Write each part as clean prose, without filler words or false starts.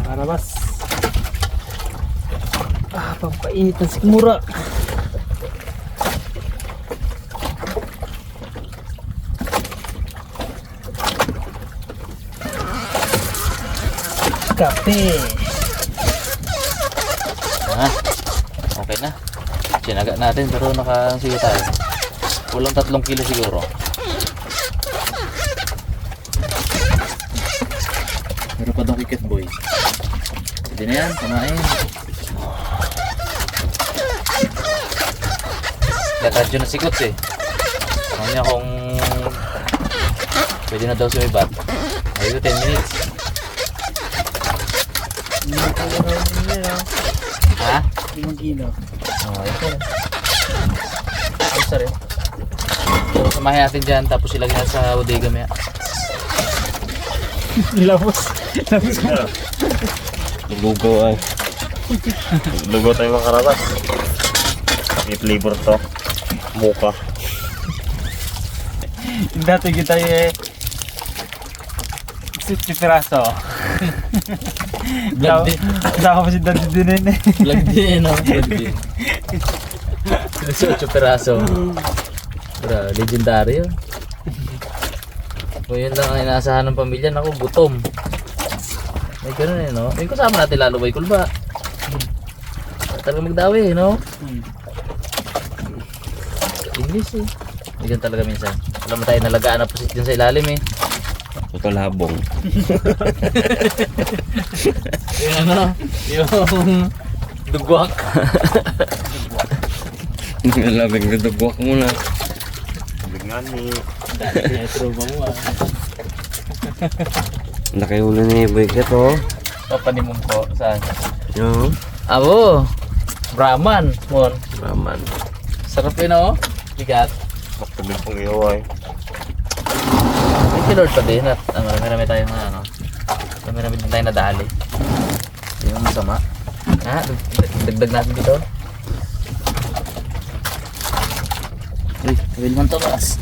mga karabas. Pampainit ng sikmura. Kape. Okay na. Sinaga natin pero nakasiyo tayo. Kulang 3 kilo siguro. Meron pa daw kikit boy. Pwede na yan, kumain. Radyo na sikots eh. Sabi niya kung pwede na daw sumibat. Ayun, 10 minutes. Ha? 5 kilo. Ito. Basta rin. So, samahin natin dyan tapos ilagay na sa bodega maya. Nilabos. Nilabos ko. Lugaw ay. Lugaw tayo mga karabas. May flavor to. Mocha. Dati kita si piraso. Vlog din. Dako pa si Daddy din eh. Vlog din, no? Vlog din. 18 peraso. Pero legendary yun. Kung yun lang ang inaasahan ng pamilya, naku, gutom. May ganun eh, no? May kasama natin lalo, Boy Kulba. Talaga magdawi, no? English eh. May ganun talaga minsan. Alam mo tayo nalagaan na pusit dyan sa ilalim eh. Total habong. Yung ano, yung dugwak. Labing na dugwak muna. Labing nga ni. Dahil kaya trauma mo ah. Nakihuli ni Boyket oh. Papanimum ko, saan? Yo. Abo! Brahman, mon. Raman. Sarap yun oh. Bigat. Magtabing pong iyo ay. May kinord pa din at marami tayong ano. Marami din tayong nadali. Hindi yung masama. Ha? Dagdag natin dito. Uy, will man takas.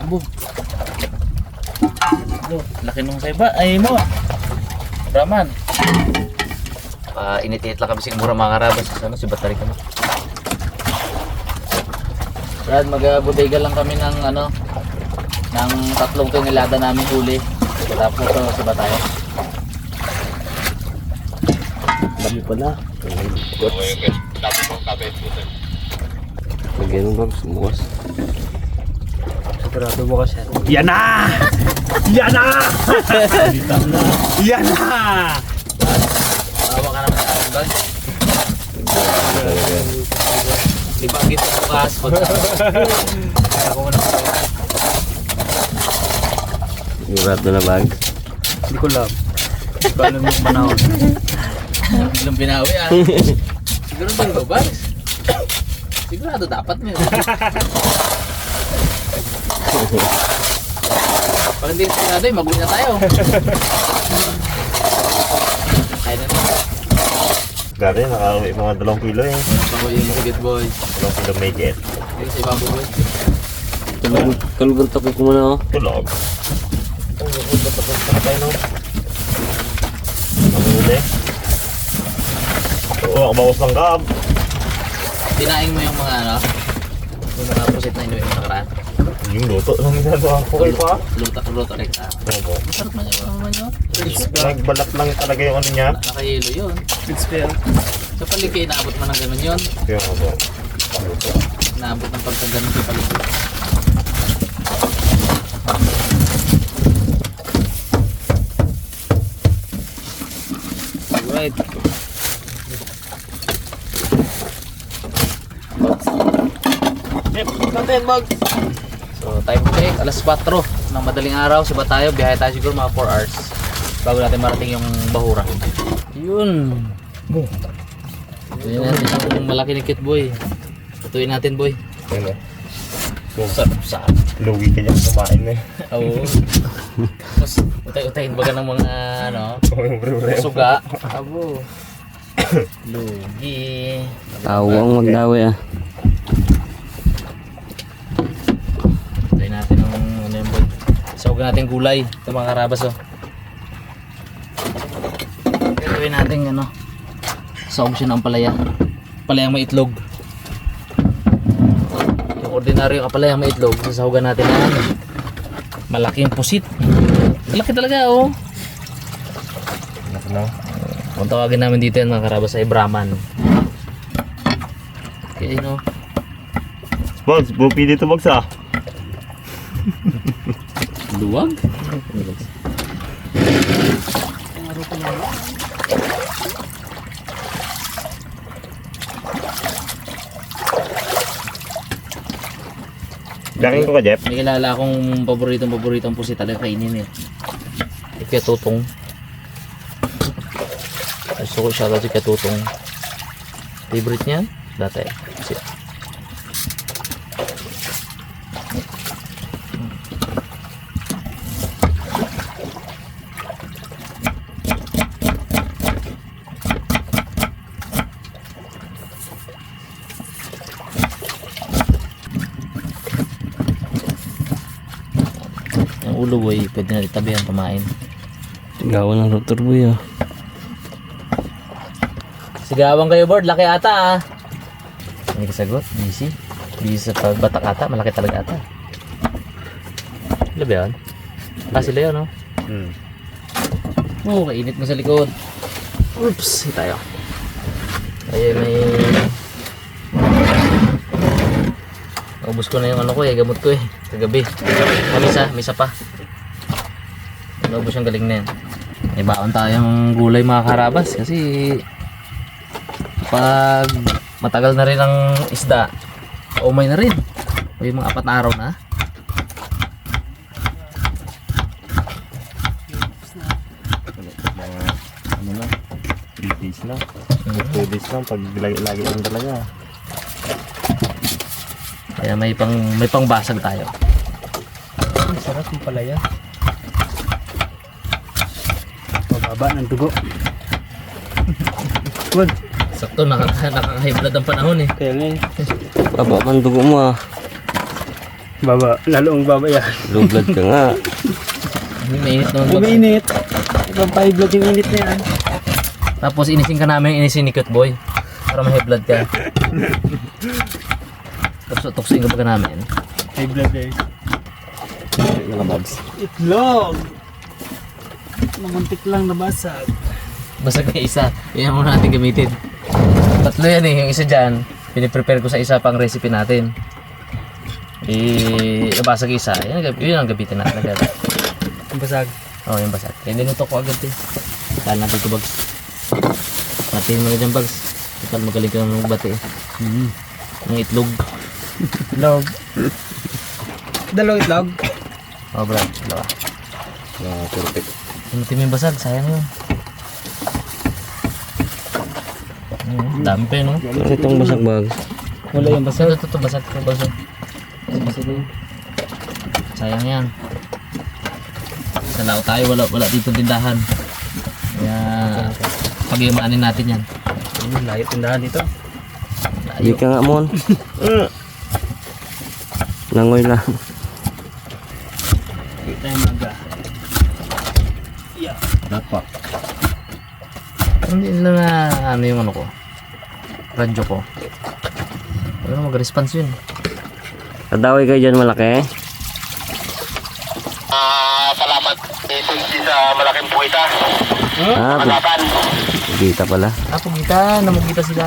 Abo. Abo, laki nung sa iba. Ay mo. Brahman. Init-init lang kami sigmura mga karabas. Ano, si Batari kami. Brad, mag-bodega lang kami ng ano, ng 3 tonelada namin huli. Tapos ito, siba tayo. Dami pala. Lagyan ng bags, bukas. Sigurado mo kasi. Yan na! Yan na! Yan na! Tawa ka naman sa aking bag. Libagit sa bukas. Kaya ko muna ako. Sigurado na bag. Hindi ko alam. Hindi ko alam yung panahon. Bilang binawi ah. Siguro ba yung bags? Sigurado dapat mo yun. Pag hindi sigurado eh, magulit na tayo. Kaya na naman. Dati nakauwi mga 2 kilo eh. Pangulo yung higit boy. 2 kilo may get. Hindi si Babu boy. Kalugan topic ko muna oh. Tulog. Tayo no. Ang huli. Oo, bawas lang gab. Tinaing mo yung mga ano, yung mga pusit na inuwi mo nakaraan. Yung luto lang ginagawa ko. Okay pa? Luto rin. Oo. Masarap man yung naman yun. Nagbalat lang talaga yung ano niya. Nakahilo yun. It's fair. Sa paligay, naabot mo ng ganun yun. Kaya nga ba? Luto. Naabot ng pagkaganon sa paligay. Alright. Yep, content bag. So time check, alas 4 ng madaling araw, siba tayo, biyahe tayo siguro mga 4 hours bago natin marating yung Bahura. Yun. Tingnan natin yung malaki ni Kit Boy. Tutuin natin boy. Ano? Sarap. Lugi ka niya kumain eh. Oo. Tapos utay-utayin baga ng mga ano, Yung bre-bre. suga. Abo. Lugi. Tawang magdawi ah. Tutuin natin ng ano yung boy. Sawagan natin gulay. Ito mga karabas oh. gagawin natin ano, saog siya ng palaya. Palayang may itlog. Yung ordinaryong palayang may itlog, sasahugan natin ng malaking pusit. Malaki talaga oh. No? Kung tawagin namin dito yan mga karabas ay Brahman. Okay, no? Bogs, bupi dito Bogs ah. Luwag? Daking ko ka, Jeff. May kilala akong paboritong pusit talaga kainin eh. Kaya tutong. Gusto ko siya kasi kaya tutong. Favorite niya? Dati. Pusit. Yung ulo boy, pwede na itabihan kumain. Gawa ng rotor boy ah. Sigawan kayo board, laki ata ah. Hindi kasagot, busy. Busy sa pagbatak ata, malaki talaga ata. Sila ba yun? Sila yun no? Oh, kainit mo sa likod. Oops, hit tayo. Ay may... Ubus ko na yung ano ko eh, gamot ko eh. Kagabi. May isa pa. Ubus yung galing na yan. May baon tayong gulay mga karabas kasi pag matagal na rin ang isda, umay na rin. O yung mga 4 na araw na. Ano na? 3 days na. 2 days lang pag lagi lang talaga. Kaya may pang basag tayo. Ang sarap yung palaya. Pababa ng dugo. Good. Sakto, nakaka-high blood ang panahon eh. Kaya nga eh. Baba man dugo mo ah. Baba. Lalo ang baba yan. Low blood ka nga. Mainit naman. Uminit. Ibang 5 blood yung init na yan. Tapos inisin ka namin, inisin ni Cute Boy. Para ma-high blood ka. Tapos tuksin ka pa namin. 5 blood eh. Mga bugs. Itlog! Namuntik lang nabasag. Basag na isa. Yan muna natin gamitin. Tatlo yan eh. Yung isa dyan, piniprepare ko sa isa pang recipe natin. Nabasag isa. Yun ang gamitin natin agad. Ang basag. Oo, yung basag. Kaya niluto ko agad eh. Kala natin ito bags. Patiin mo na dyan bags. Total magaling ka ng bati eh. Ng itlog. Itlog. Dalawang itlog. Oo brad, dalawa. Perfect. Pinutin mo yung basag, sayang yun. Dami pa yun, no? Kasi itong basag bugs. Wala yung basag. Ito, basag. Sayang yan. Sa lao tayo, wala dito tindahan. Kaya, pag-iumaanin natin yan. Layo tindahan dito. Hindi ka nga mon. Langoy lang. Hindi tayo maga. Yeah. Dapat. Hindi na ano yung ano ko. Radyo ko. Ano mag-response yun. Kadaway kayo dyan malaki. Salamat Sulsi sa malaking puwita. Ah, kita pala. Pugita. Namugita sila.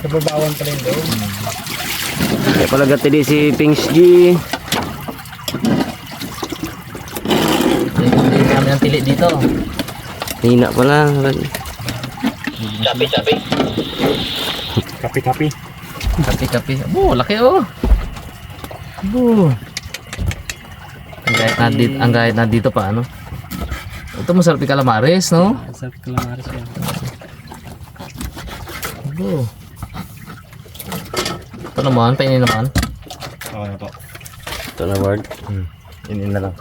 Nababawan pa rin doon. Kaya pala gatili si Pings G. Hindi namin ang tili dito. Hina pala. Sabi. Kapi-kapi. Kapi-kapi. Abo, laki oh. Abo. Ang kahit na dito pa ano. Ito masarap yung calamares, no? Masarap calamares yan. Abo. Ito naman, painin naman. Okay na po. Ito na word. Inin na lang.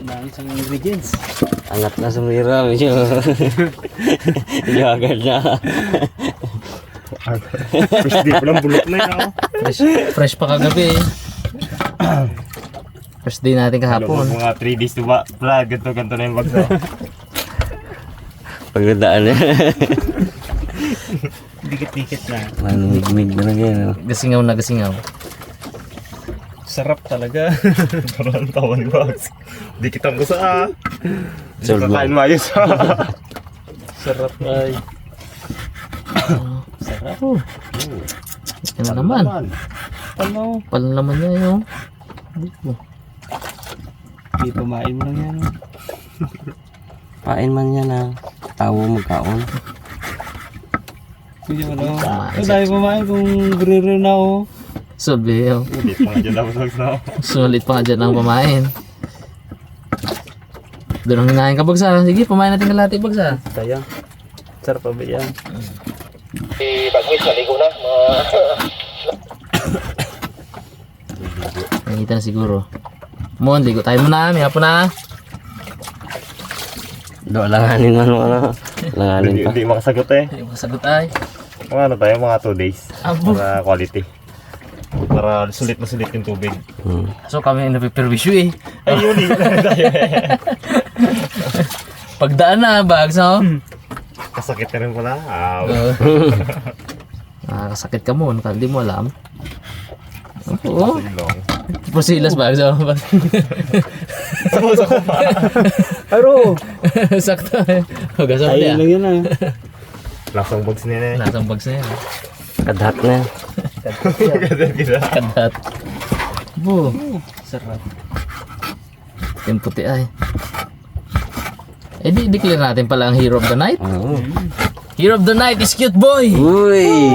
Dami sa ingredients. Angat na sa mira. Medyo agad na. First day pa lang bulok na yun ako. Fresh pa kagabi eh. First day natin kahapon. Mga 3 days to ba? Ganto na yung bag. pagdadaan niya. Dikit-dikit na. Manumigmig na lang yan. Oh. Gasingaw na gasingaw. Sarap talaga. Parang tawa ni Bugs. Di kita mo sa Solve mo. kakain mayos. Sarap ay. Yan na naman. Ano? Pala naman niya yung. Di pumain mo lang yan. Pain man yan ah. Tawo mo kaon. Hindi mo lang. Ito tayo pumain kung guriro na ako. Solve yun. Hindi pa nga dyan dapat Bugs na. Sulit pa nga dyan ang pamain. Doon ang hinahin ka bagsa. Sige, pamain natin kalahati bagsa. Sayang. Sarap pa ba yan? Si Bagwis, naligo na. Nakita na siguro. Mon, ligo tayo muna. May hapon na. Do, langanin ano. Langanin pa. Hindi makasagot eh. Hindi mo sagot ay. Mga ano tayo, mga 2 days. Abo. Para quality. Para sulit na sulit yung tubig. So kami ang napiperwisyo eh. Ay, yun eh. Pagdaan na, bags ha? Kasakit ka rin pala. Nakakasakit ka mo, hindi mo alam. Oo. Silong. Posilas bags ha? Aro! Sakto eh. Gasol Ayun niya. lang yan ah. Lasang Bugs niya eh. Nasang bags na yan. Kadhat na. Ganun kita. Kadat. Bu. Sarap. Yung puti ay. Eh di declare natin pala ang hero of the night. Oo. Hero of the night is cute boy. Uy!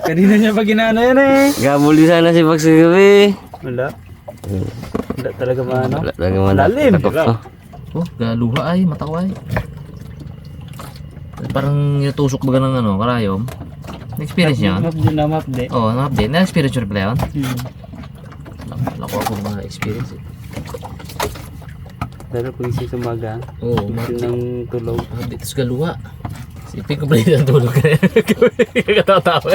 Kanina niya pa ginano yan eh. Gabuli sana si Bugs sa gabi. Wala. Wala talaga maano. Wala talaga man. Malalim. Takot ko. Oh, galuha ay, matawa ay. Parang itusok baga ng ano, karayom. Na-experience niya? Map din na map din. Oo, na-update. Na-experience nyo rin pala yun? Hmm. Lako ako mga experience eh. Lalo kung isi sumaga. Oo, Isi ng tulog. update sa galuha. Sipin ko pala yung tulog. Katawa-tawa.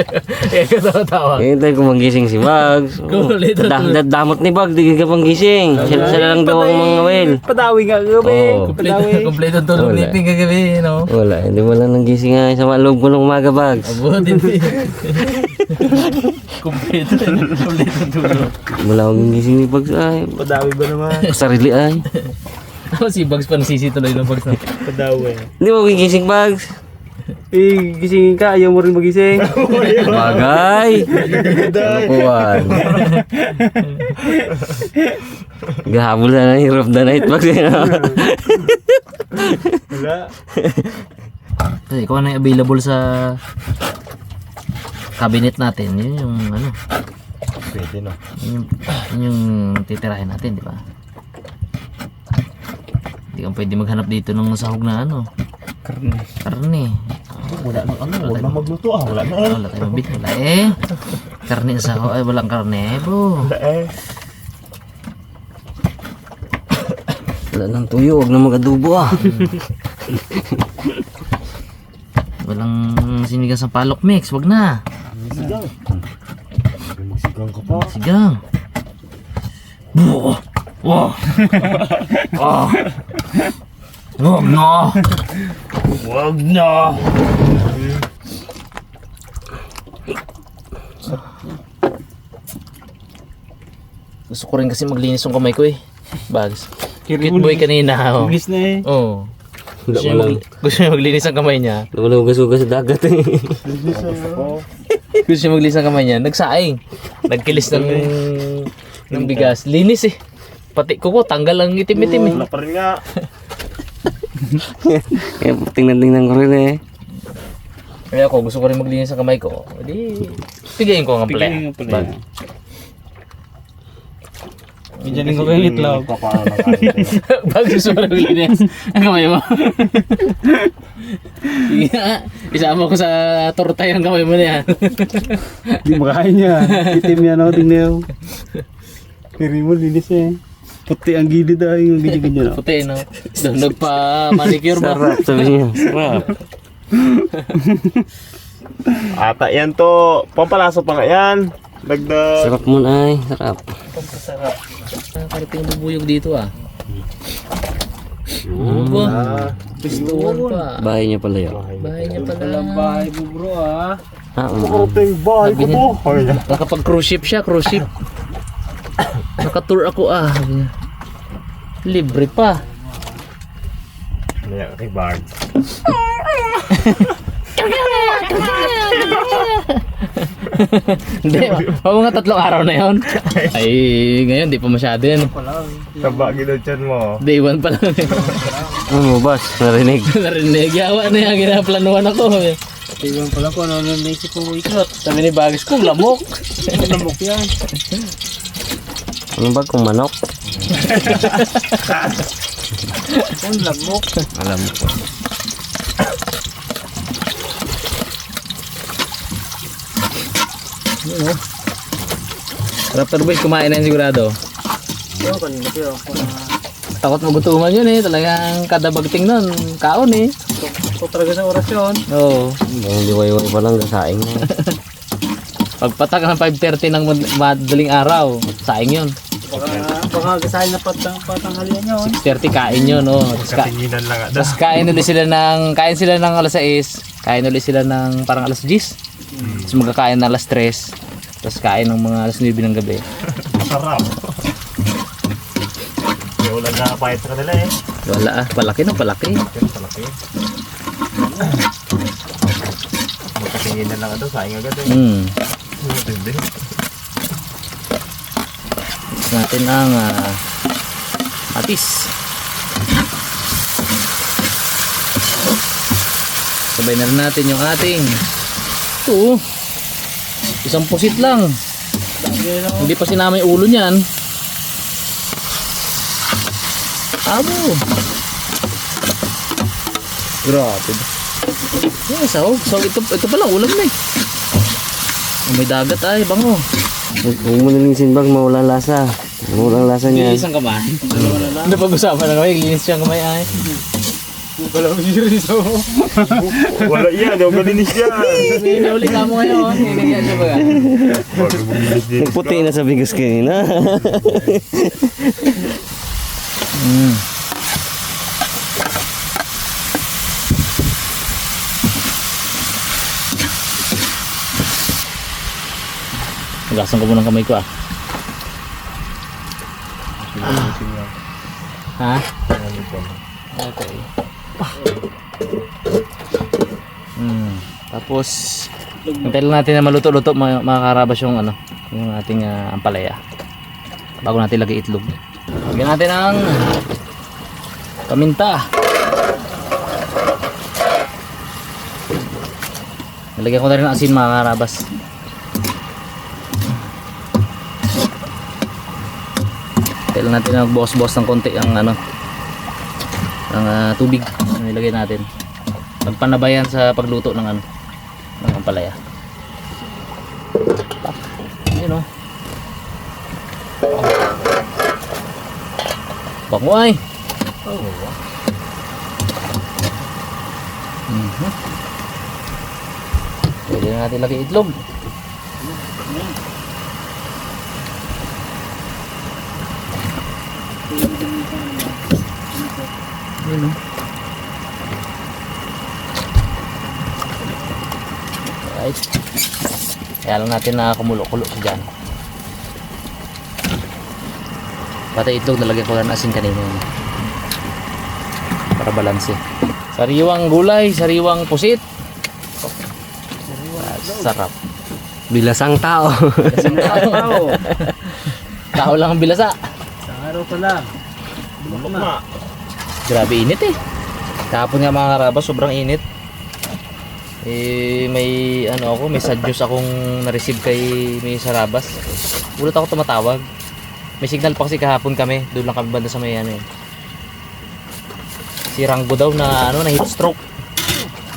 Katawa-tawa. Ngayon tayo kumagising si Bugs. Kulit ang tulog. Damot ni Bugs, di ka pang gising. Sila lang daw ang mga wel. Padawi nga gabi. Oo. Padawi. Kompleto ang tulog Wala. ni Ping kagabi, no? Wala, hindi mo lang nang gising nga sa loob ko ng umaga, Bugs. Abo, hindi. Kompleto ang tulog. Wala akong gising ni Bugs ay. Padawi ba naman? Sarili ay. Ako si Bugs pa nasisi tuloy ng Bugs na. Padawi. Hindi mo gigising, Bugs. Eh, gisingin ka. Ayaw mo rin magising. Bagay. Kalukuhan. Gahabol na ng hero of the night, Bugs. Wala. Kasi kung ano yung available sa cabinet natin, yun yung ano, Pwede no. yun yung titirahin natin, di ba? Hindi kang pwede maghanap dito ng sahog na ano, Karne. karne. Wala na huwag na magluto ah. Wala na eh. Wala tayong mabit, wala eh. Karne sa sahog, ay walang karne, bro. Wala eh. Wala nang tuyo, huwag na mag-adobo ah. Walang sinigang sa palok mix, wag na. Sigang. Magsigang ka pa. Sigang. Buo. Wow. Oh. Wag na. Wag na. Gusto ko rin kasi maglinis yung kamay ko eh. Bags. Cute boy kanina. Oh. Ingis na eh. Oh. Wala Gusto mo lang. gusto niya maglinis ang kamay niya. Wala mo lang ugas-ugas sa dagat eh. Gusto niya maglinis ang kamay niya. Nagsaing. Nagkilis ng bigas. Linis eh. Pati ko tanggal ang itim-itim eh. Wala pa rin nga. Kaya tingnan-tingnan ko rin eh. Kaya ako gusto ko rin maglinis ang kamay ko. Di pigayin ko ang pala. Pigayin nga pala. Medyanin ko kayong itlog. Paano na kahit. Bago gusto ko rin maglinis ang kamay mo. Sige nga. Isama ko sa torta yung kamay mo na yan. Hindi makain niya. Itim yan ako. Tingnan mo. Kiri mo, linis eh. Puti ang gilid ah. Yung ganyan-ganyan ah. Puti no. Doon nagpa-manicure ba? Sarap, sabi niya. Sarap. Ata yan to. Pampalasa pa nga yan. Dagdag. Sarap mo na ay. Sarap. Pampasarap. Karating bubuyog dito ah. Ano ba? Ah, Pistuan pa. Bahay niya pala yun. Bahay niya pala. Walang bahay mo bro ah. Ah, Ito yung bahay ko Sabi niya, po. nakapag-cruise ship siya, cruise ship. Naka-tour ako ah. Sabi niya. Libre pa. Kaya kay Bard. Hindi, mga 3 araw na yon. Ay, ngayon di pa masyado yan. Taba gilid dyan mo. Day 1 pa lang. ano mo, boss? Narinig. Narinig, yawa na yan, ginaplanuhan ako. Tingnan pala ko ano nang naisip ko ikot. Sabi ni Bagis ko, lamok. Lamok yan. Ano ba kung manok? Ang lamok. Alam ko. Ano? Raptor Boys, kumain na yan sigurado. Yo, kanina ko yun. Takot magutuman yun eh. Talagang kada bagting nun, kaon eh. Ito talaga sa orasyon. Oo. Hindi wayway pa lang kasaing na. Pagpatak ng 5:30 ng madaling araw, saing yun. Baka gasahin na patanghalian yun. 30 kain yun, oh. Katinginan lang ata. Tapos kain sila ng alas 6, kain ulit sila ng parang alas 10. Tapos magkakain na alas 3, tapos kain ng mga alas 9 ng gabi. Sarap. Kaya wala na pahit sa kanila eh. Wala ah, palaki na palaki. Kaya palaki. Magkatinginan lang ito, sayang agad eh. Matindi. Tapos natin ang atis. Sabay na rin natin yung ating ito, isang pusit lang. Hindi pa sinama yung ulo niyan. Abo. Grabe. Yan, sahog. Ito pala ulam na eh. May dagat ay, bango. Huwag mo nalingsin bag, mawalang lasa. Mawalang lasa niya. Linis ang kamay. Ano pag-usapan na kamay? Linis siyang kamay ay. Wala ko siya so. Wala yan, yung malinis yan. Hinuli ka mo ngayon. Hinuli siya ba? Nagputi na sa bigas kanina. Magasan ko muna ang kamay ko ah. Ha? Okay. Tapos hintayin lang natin na maluto-luto mga karabas yung ano, yung ating ampalaya. Bago natin lagay itlog. Lagyan natin ang paminta. Nalagyan ko na rin ng asin mga karabas. Hintayin lang natin na magbuhos-buhos ng konti ang ano, ang tubig na nilagay natin. Magpanabayan sa pagluto ng ano, ng ampalaya. Ayun o. Bango ay. Pwede na natin lagay itlog. Ayun o. Right. Kaya lang natin na kumulo-kulo siya dyan. Pati itlog nalagyan ko lang asin kanina yun. Para balanse. Sariwang gulay, sariwang pusit. Sarap. Bilasang tao. Bilasang tao. Tao lang ang bilasa. Sa araw pa lang. Grabe init eh. Kahapon nga mga karabas, sobrang init. May ano ako, may sadyos akong na-receive kay may Sarabas. Ulit ako tumatawag. May signal pa kasi kahapon kami. Doon lang kami banda sa may ano eh. Si Rango daw na ano, na heat stroke.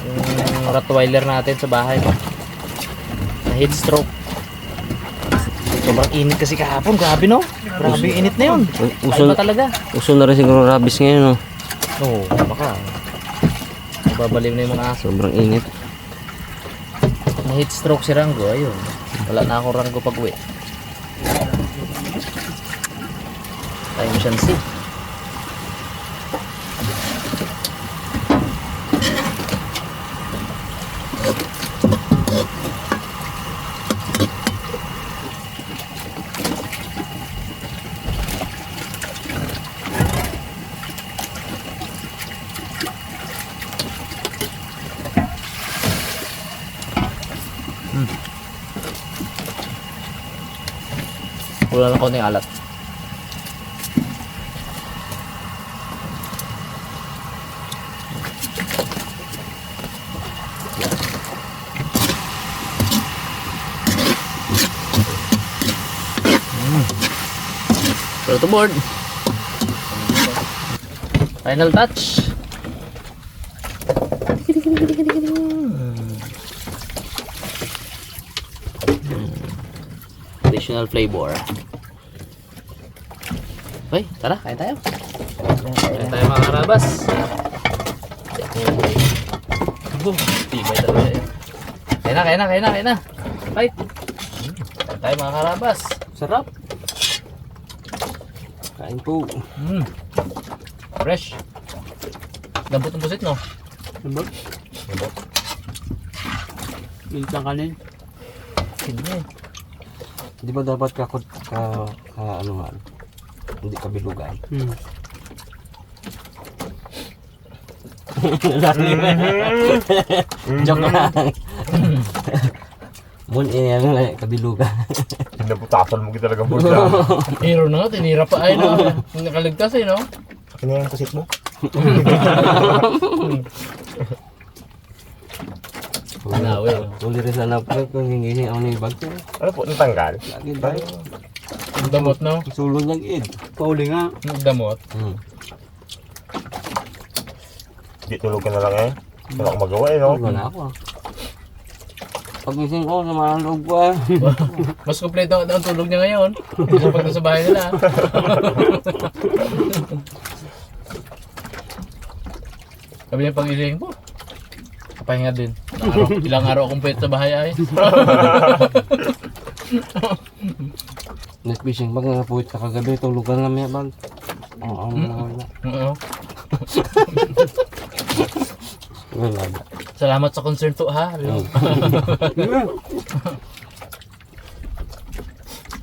Yung Rottweiler natin sa bahay. Na heat stroke. Sobrang init kasi kahapon. Grabe no? Grabe yung init na yun. Kaiba talaga. Uso na rin siguro rabies ngayon, no? Oo, baka. Babaliw na yung mga aso. Sobrang init. Na heat stroke si Rango, ayun. Wala na akong Rango pag uwi. Tayo mo siya si. Wala ng konting alat. Pero to board. Final touch. Additional flavor. Okay, tara, kain tayo. Kain tayo mga karabas. Boom, tibay talaga yun. Kain na. Right. Kain tayo mga karabas. Sarap. Kain po. Fresh. Lambot ng pusit, no? Lambot? Minit lang kanin. Hindi. Di ba dapat ano nga, hindi ka bilugan? Joke lang. Mun ini kabilugan. Pinabutasan mo kita talaga mo dyan. Hero na nga, tinira pa ay no. Nakaligtas ay no. Ano yung pusit mo? Nawi. Uli rin sana po kung hindi ako na ibag ko. Ano po, natanggal? Lagi ba? Damot no? Sulod ng id. Pauli nga. Damot. Di tulog ka na lang eh. Wala akong magawa eh, no? Wala ako. Pagising ko, sama ang loob ko ah. Mas kompleto ang tulog niya ngayon. Sa pag sa bahay nila. Sabi niya pag-ising po. Kapahinga din. Ilang araw akong pwede sa bahay ay. Net fishing bag na puwit ka kagabi, tulugan na may bag. Oo, wala. Oo. Wala ba? Salamat sa concern to ha.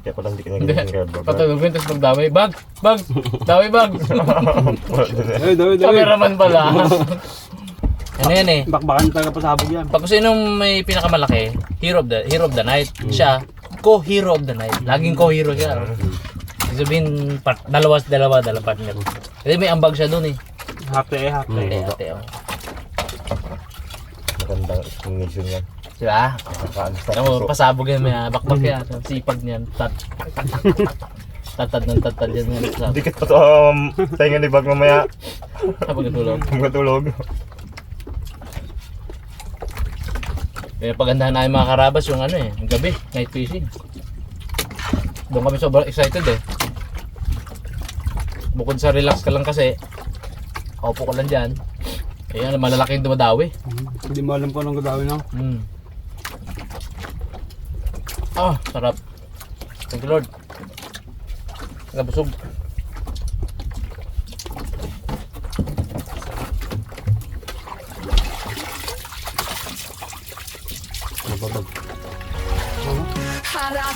Kaya pala hindi ka nagiging grabber. Patulogin tapos magdamay. Bag! Daway bag! Ay, dawid. Cameraman pala. Ano yan eh? Bakbakan talaga pasabog yan. Pag kung sinong may pinakamalaki, hero of the night. Siya, co-hero of the night. Laging co-hero siya. Ibig sabihin, dalawa partner. Kasi may ambag siya dun eh. Hati. Ate. Magandang explanation yan. Diba? Nakakaalis na Alam mo, puso. pasabog yan, may bakbak yan. Ang sipag niyan. Tatad yan. Dikit pa to tayo ni bag mamaya. Habang natulog. Matulog. Kaya pagandahan na yung mga karabas yung ano eh, yung gabi, night fishing. Doon kami sobrang excited eh. Bukod sa relax ka lang kasi, kaupo ka lang dyan. Ayan, malalaking dumadawi. Hindi mo alam po anong gagawin ako. Sarap. Thank you Lord. Nabusog.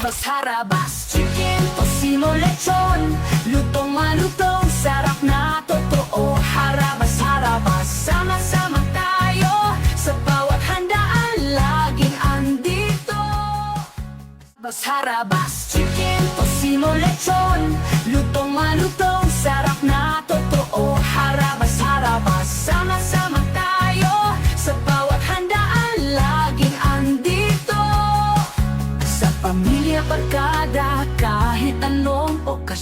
Harabas, chicken, tocino, lechon. Lutong malutong, sarap na totoo. Harabas, sama-sama tayo. Sa bawat handaan, laging andito. Harabas, chicken, tocino, lechon. Lutong malutong, sarap na totoo. Harabas, sama-sama tayo. Sa bawat handaan, laging andito. Sa pamilya, barkada, kahit anong okasyon.